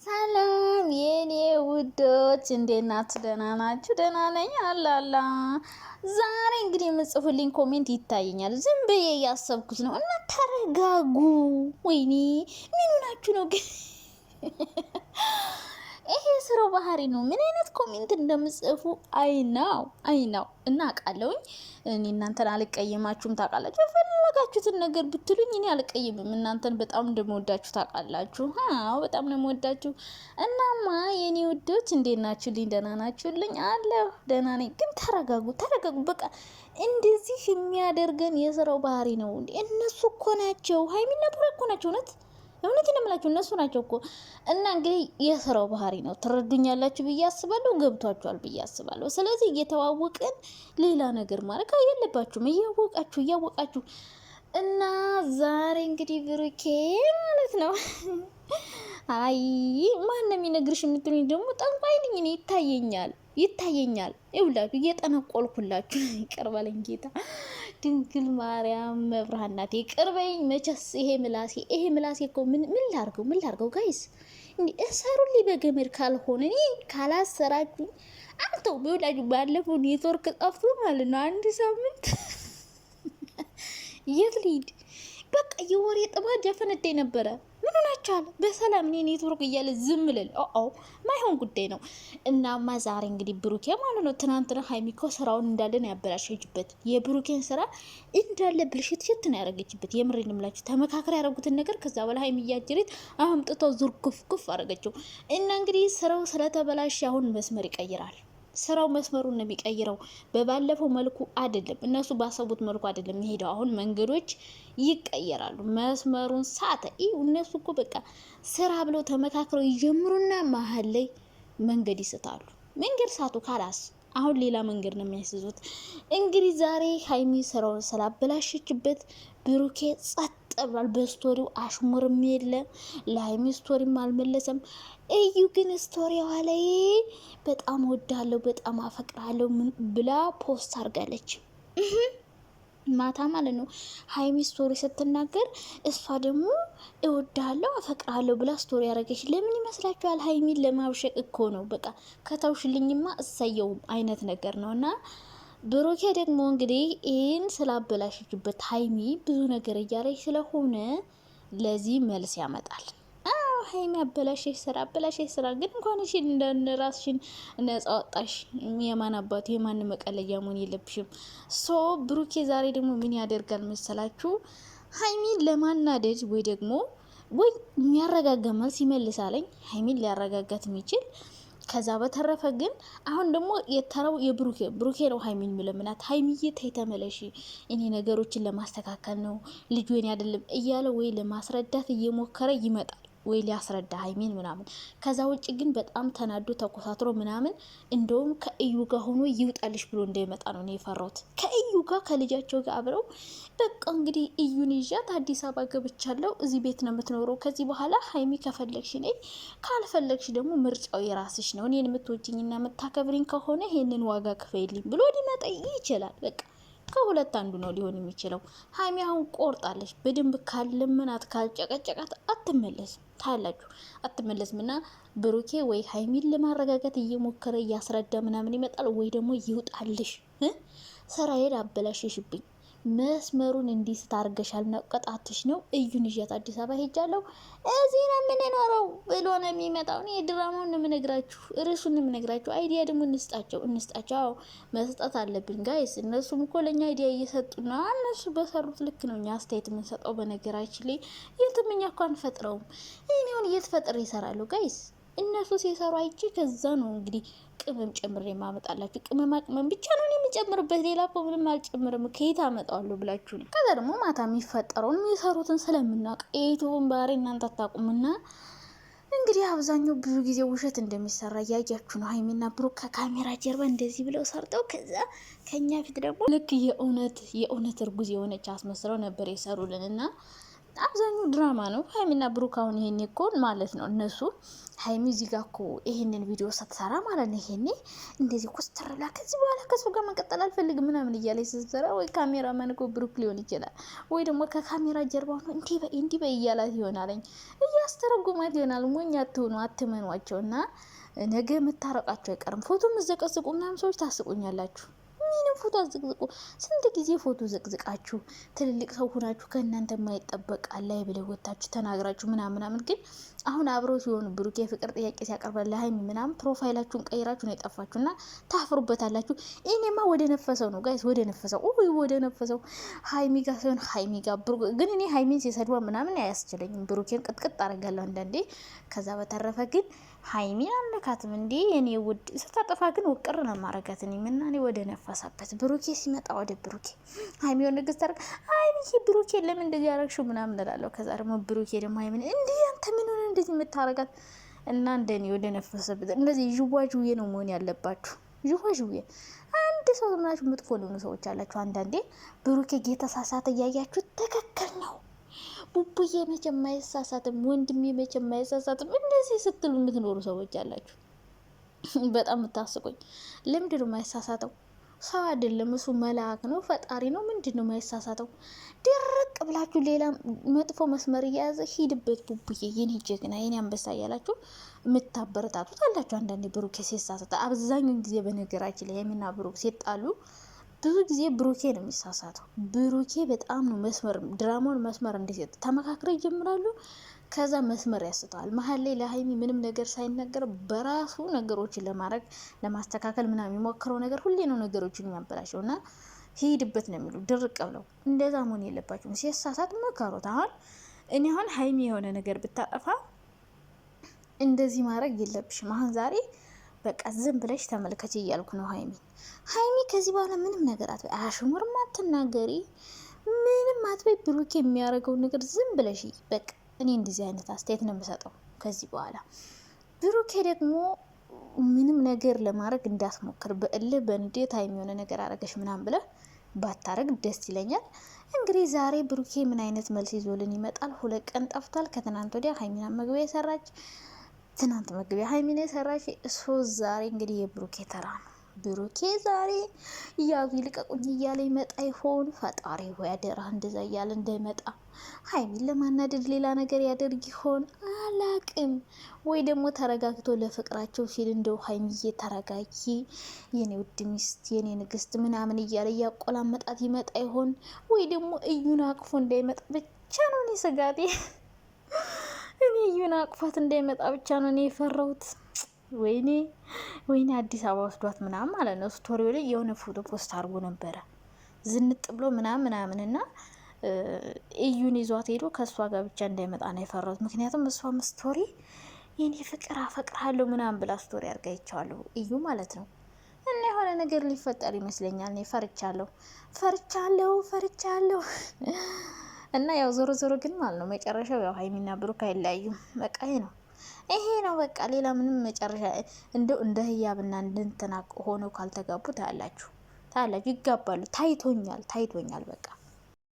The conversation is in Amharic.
ሰላም የኔ ውዶች እንዴት ናችሁ? ደህና ናችሁ? ደህና ነኝ አላላ። ዛሬ እንግዲህ የምጽፉልኝ ኮሜንት ይታየኛል። ዝም ብዬ እያሰብኩት ነው እና ተረጋጉ። ወይኔ ምን ሆናችሁ ነው ግን? ይሄ ስራው ባህሪ ነው። ምን አይነት ኮሜንት እንደምጽፉ አይናው እና አውቃለሁኝ። እኔ እናንተን አልቀየማችሁም ታውቃላችሁ። የፈለጋችሁትን ነገር ብትሉኝ እኔ አልቀየምም። እናንተን በጣም እንደምወዳችሁ ታውቃላችሁ። አዎ በጣም ነው የምወዳችሁ። እናማ የኔ ውዶች እንዴት ናችሁልኝ? ደህና ናችሁልኝ? አለሁ ደህና ነኝ። ግን ተረጋጉ። በቃ እንደዚህ የሚያደርገን የስራው ባህሪ ነው። እነሱ እኮ ናቸው፣ ሀይሚና ቡራ እኮ ናቸው። እውነት እንደምላችሁ እነሱ ናቸው እኮ። እና እንግዲህ የስራው ባህሪ ነው። ትረዱኛላችሁ ብዬ አስባለሁ። ገብቷችኋል ብዬ አስባለሁ። ስለዚህ እየተዋወቅን ሌላ ነገር ማድረግ የለባችሁም። እያወቃችሁ እና ዛሬ እንግዲህ ብሩኬ ማለት ነው አይ ማንም የሚነግርሽ የምትሉኝ ደግሞ ጠንቋይ ነኝ እኔ። ይታየኛል ይውላችሁ እየጠነቆልኩላችሁ። ይቅር በለኝ ጌታ ድንግል ማርያም መብርሃን ናት። ይቅር በይኝ። መቼስ ይሄ ምላሴ እኮ ምን ላርገው ጋይስ? እንዴ እሰሩልኝ በገመድ ካልሆነ እኔ ካላሰራችሁ አንተው ይውላችሁ። ባለፈው ኔትወርክ ጠፍቶ ማለት ነው አንድ ሳምንት የት ልሂድ በቃ የወሬ ጥማት ያፈነዳኝ ነበረ። ምን ሆናችኋል? በሰላም እኔ ኔትወርክ እያለ ዝም ልል ማይሆን ጉዳይ ነው። እናማ ዛሬ እንግዲህ ብሩኬ ማለት ነው ትናንትና ሀይሚኮ ስራውን እንዳለን ያበላሸችበት የብሩኬን ስራ እንዳለ ብልሽት ነው ያደረገችበት። የምሬን እምላችሁ ተመካከር ያደረጉትን ነገር ከዛ በኋላ ሀይሚ እያጀሬት አምጥተው ዙር ኩፍ አደረገችው እና እንግዲህ ስራው ስለተበላሸ አሁን መስመር ይቀይራል። ስራው መስመሩን ነው የሚቀይረው። በባለፈው መልኩ አይደለም፣ እነሱ ባሰቡት መልኩ አይደለም የሚሄደው። አሁን መንገዶች ይቀየራሉ። መስመሩን ሳተ። እነሱ እኮ በቃ ስራ ብለው ተመካክረው ይጀምሩና መሀል ላይ መንገድ ይስታሉ። መንገድ ሳቱ ካላስ አሁን ሌላ መንገድ ነው የሚያስዙት። እንግዲህ ዛሬ ሀይሚ ስራውን ስላበላሸችበት ብሩኬ ጸጥ ብሏል። በስቶሪው አሽሙርም የለ፣ ለሀይሚ ስቶሪም አልመለሰም። እዩ ግን ስቶሪዋ ላይ በጣም ወዳለሁ በጣም አፈቅራለሁ ብላ ፖስት አድርጋለች። ማታ ማለት ነው ሀይሚ ስቶሪ ስትናገር እሷ ደግሞ እወዳለሁ አፈቅራለሁ ብላ ስቶሪ ያደረገች። ለምን ይመስላችኋል? ሀይሚን ለማብሸቅ እኮ ነው። በቃ ከተውሽልኝማ እሰየውም አይነት ነገር ነው። እና ብሩኬ ደግሞ እንግዲህ ይህን ስላበላሸችበት ሀይሚ ብዙ ነገር እያለች ስለሆነ ለዚህ መልስ ያመጣል። ሀይሚ አበላሸሽ ስራ ግን እንኳን እሺ ራስሽን ነጻ ወጣሽ። የማን አባቱ የማን መቀለያ መሆን የለብሽም። ብሩኬ ዛሬ ደግሞ ምን ያደርጋል መሰላችሁ? ሀይሚን ለማናደድ ወይ ደግሞ የሚያረጋጋ መልስ ይመልሳለኝ። ሀይሚን ሊያረጋጋት የሚችል ከዛ በተረፈ ግን አሁን ደግሞ የተራው ብሩኬ ነው ሀይሚን ምለምናት። ሀይሚዬ ተይ ተመለሺ፣ እኔ ነገሮችን ለማስተካከል ነው ልጅ ወይኔ አይደለም እያለ ወይ ለማስረዳት እየሞከረ ይመጣል ወይ ሊያስረዳ ሀይሚን ምናምን። ከዛ ውጭ ግን በጣም ተናዶ ተኮሳትሮ ምናምን እንደውም ከእዩ ጋር ሆኖ ይውጣልሽ ብሎ እንዳይመጣ ነው የፈራሁት። ከእዩ ጋር ከልጃቸው ጋር አብረው በቃ እንግዲህ እዩን ይዣት አዲስ አበባ ገብቻለሁ፣ እዚህ ቤት ነው የምትኖረው፣ ከዚህ በኋላ ሀይሚ ከፈለግሽ ነይ፣ ካልፈለግሽ ደግሞ ምርጫው የራስሽ ነው፣ እኔን የምትወጂኝና የምታከብሪኝ ከሆነ ይሄንን ዋጋ ክፈይልኝ ብሎ ሊመጣ ይችላል። በቃ ከሁለት አንዱ ነው ሊሆን የሚችለው። ሀይሚ አሁን ቆርጣለች። በደንብ ካልለመናት ካልጨቀጨቃት አትመለስም። ታያላችሁ አትመለስም። እና ብሩኬ ወይ ሀይሚን ለማረጋጋት እየሞከረ እያስረዳ ምናምን ይመጣል፣ ወይ ደግሞ ይውጣልሽ፣ ስራዬን አበላሽሽብኝ፣ መስመሩን እንዲህ ስታርገሻል ነው ቅጣትሽ ነው፣ እዩን ይዣት አዲስ አበባ ሄጃለሁ፣ እዚህ ነው የምንኖረው ብሎ ነው የሚመጣው። እኔ ድራማውን ነው የምነግራችሁ፣ ርዕሱን ነው የምነግራችሁ። አይዲያ ደግሞ እንስጣቸው። መስጠት አለብን ጋይስ። እነሱም እኮ ለእኛ አይዲያ እየሰጡ ነው። እነሱ በሰሩት ልክ ነው እኛ አስተያየት የምንሰጠው። በነገራችን ላይ የትም እኛ እኮ አንፈጥረውም። እኔውን እየተፈጠረ ይሰራሉ ጋይስ። እነሱ ሲሰሩ አይቼ ከዛ ነው እንግዲህ ቅመም ጨምሬ የማመጣላችሁ። ቅመም ብቻ ነው የሚጨምርበት፣ ሌላ እኮ ምንም አልጨምርም። ከየት አመጣዋለሁ ብላችሁ ነው። ከዛ ደግሞ ማታ የሚፈጠረውን የሚሰሩትን ስለምናውቅ የዩቱብን ባህሪ እናንተ አታውቁምና እንግዲህ አብዛኛው ብዙ ጊዜ ውሸት እንደሚሰራ እያያችሁ ነው። ሀይሚና ብሩክ ከካሜራ ጀርባ እንደዚህ ብለው ሰርተው ከዛ ከኛ ፊት ደግሞ ልክ የእውነት እርጉዝ የሆነች አስመስለው ነበር የሰሩልን እና አብዛኛው ድራማ ነው። ሀይሚና ብሩክ አሁን ይሄኔ እኮ ማለት ነው እነሱ ሀይሚ እዚህ ጋር እኮ ይሄንን ቪዲዮ ስትሰራ ማለት ነው ይሄኔ እንደዚህ ኮስተር ብላ ከዚህ በኋላ ከሱ ጋር መቀጠል አልፈልግም ምናምን እያለች ስትሰራ፣ ወይ ካሜራ ማን እኮ ብሩክ ሊሆን ይችላል፣ ወይ ደግሞ ከካሜራ ጀርባ ነው እንዲህ በይ እያላት ይሆናለኝ፣ እያስተረጉማት ይሆናል። ሞኝ አትሆኑ፣ አትመኗቸው እና ነገ መታረቃቸው አይቀርም። ፎቶ መዘቀዝቁ ምናምን ሰዎች ታስቁኛላችሁ። ምንም ፎቶ አዘቅዝቁ። ስንት ጊዜ ፎቶ ዘቅዝቃችሁ ትልልቅ ሰው ሆናችሁ ከእናንተ የማይጠበቅ ላይ ብለ ወታችሁ ተናግራችሁ ምናምን ግን አሁን አብረው ሲሆኑ ብሩክ የፍቅር ጥያቄ ሲያቀርባል ለሀይሚ ምናምን ፕሮፋይላችሁን ቀይራችሁ ነው የጠፋችሁ እና ታፍሩበታላችሁ። እኔማ ወደ ነፈሰው ነው ጋይስ፣ ወደ ነፈሰው ወደ ነፈሰው ሀይሚ ጋር ሲሆን ሀይሚ ጋር ብሩክ ግን እኔ ሀይሚን ሲሰድባ ምናምን አያስችለኝም። ብሩኬን ቅጥቅጥ አደርጋለሁ አንዳንዴ። ከዛ በተረፈ ግን ሀይሚ አለካትም እንዴ እኔ ውድ ስታጠፋ ግን ውቅር ነው ማረጋት። እኔ ምና እኔ ወደ ነፈሳበት ብሩኬ ሲመጣ ወደ ብሩኬ ሀይሚ ወደ ንግስት ታረግ ሀይሚ ብሩኬ ለምን እንደዚህ ያረግሽው ምናምን እላለሁ። ከዛ ደግሞ ብሩኬ ደግሞ ሀይሚ እንዴ አንተ ምን ሆነ እንደዚህ የምታረጋት እና እንደኔ ወደ ነፈሰበት። እንደዚህ ዥዋዥዌ ነው መሆን ያለባችሁ። ዥዋዥዌ አንድ ሰው ምናችሁ ምጥፎ ለሆኑ ሰዎች አላችሁ። አንዳንዴ ብሩኬ እየተሳሳተ እያያችሁ ትክክል ነው ቡቡዬ መቼም አይሳሳትም፣ ወንድሜ መቼም አይሳሳትም እንደዚህ ስትሉ የምትኖሩ ሰዎች አላችሁ። በጣም የምታስቁኝ። ለምንድን ነው የማይሳሳተው? ሰው አይደለም እሱ መልአክ ነው፣ ፈጣሪ ነው። ምንድን ነው የማይሳሳተው? ድርቅ ብላችሁ ሌላ መጥፎ መስመር እየያዘ ሂድበት ቡቡዬ የኔ ጀግና የኔ አንበሳ እያላችሁ የምታበረታቱት አላችሁ። አንዳንዴ ብሩኬ ሲሳሳት፣ አብዛኛውን ጊዜ በነገራችን ላይ ሀይሚና ብሩክ ሲጣሉ ብዙ ጊዜ ብሩኬ ነው የሚሳሳተው። ብሩኬ በጣም ነው መስመር ድራማውን መስመር እንዲሰጥ ተመካክረው ይጀምራሉ። ከዛ መስመር ያስተዋል። መሀል ላይ ለሀይሚ ምንም ነገር ሳይነገር በራሱ ነገሮችን ለማድረግ ለማስተካከል ምናምን የሚሞክረው ነገር ሁሌ ነው ነገሮችን የሚያበላሸው እና ሂድበት ነው የሚሉ ድርቅ ብለው። እንደዛ መሆን የለባቸውም። ሲሳሳት መከሩት። እኔ አሁን ሀይሚ የሆነ ነገር ብታጠፋ እንደዚህ ማድረግ የለብሽም አሁን ዛሬ በቃ ዝም ብለሽ ተመልከች እያልኩ ነው። ሀይሚ ከዚህ በኋላ ምንም ነገር አትበይ፣ አሽሙርም አትናገሪ፣ ምንም አትበይ። ብሩኬ የሚያደርገው ነገር ዝም ብለሽ በቃ እኔ እንደዚህ አይነት አስተያየት ነው የምሰጠው ከዚህ በኋላ። ብሩኬ ደግሞ ምንም ነገር ለማድረግ እንዳስሞክር በእልህ በንዴት ሀይሚ የሆነ ነገር አረገሽ ምናምን ብለህ ባታረግ ደስ ይለኛል። እንግዲህ ዛሬ ብሩኬ ምን አይነት መልስ ይዞልን ይመጣል? 2 ቀን ጠፍቷል። ከትናንት ወዲያ ሀይሚና መግቢያ የሰራች ትናንት መግቢያ ሀይሚና የሰራች ዛሬ እንግዲህ የብሩኬ ተራ ነው። ብሩኬ ዛሬ እያዙ ይልቀቁኝ እያለ ይመጣ ይሆን? ፈጣሪ ሆይ አደራ እንደዛ እያለ እንዳይመጣ። ሀይሚን ለማናደድ ሌላ ነገር ያደርግ ይሆን? አላቅም። ወይ ደግሞ ተረጋግቶ ለፍቅራቸው ሲል እንደው ሀይሚዬ ተረጋጊ የኔ ውድ ሚስት የኔ ንግስት ምናምን እያለ እያቆላመጣት ይመጣ ይሆን? ወይ ደግሞ እዩን አቅፎ እንዳይመጣ ብቻ ነው እኔ ስጋቴ። እኔ እዩን አቅፋት እንዳይመጣ ብቻ ነው እኔ የፈራሁት። ወይኔ አዲስ አበባ ወስዷት ምናምን ማለት ነው። ስቶሪው ላይ የሆነ ፎቶ ፖስት አድርጎ ነበረ ዝንጥ ብሎ ምናምን እና እዩን ይዟት ሄዶ ከእሷ ጋር ብቻ እንዳይመጣ ነው የፈራሁት። ምክንያቱም እሷም ስቶሪ የኔ ፍቅር አፈቅርሃለሁ ምናምን ብላ ስቶሪ አድርጋ ይቻለሁ እዩ ማለት ነው። እና የሆነ ነገር ሊፈጠር ይመስለኛል። እኔ ፈርቻለሁ እና ያው ዞሮ ግን ማለት ነው መጨረሻው ያው ሀይሚና ብሩክ አይለያዩም። በቃ ይሄ ነው በቃ። ሌላ ምንም መጨረሻ እንደ ህያብና እንድንተናቅ ሆነው ካልተጋቡ ታያላችሁ፣ ይጋባሉ። ታይቶኛል በቃ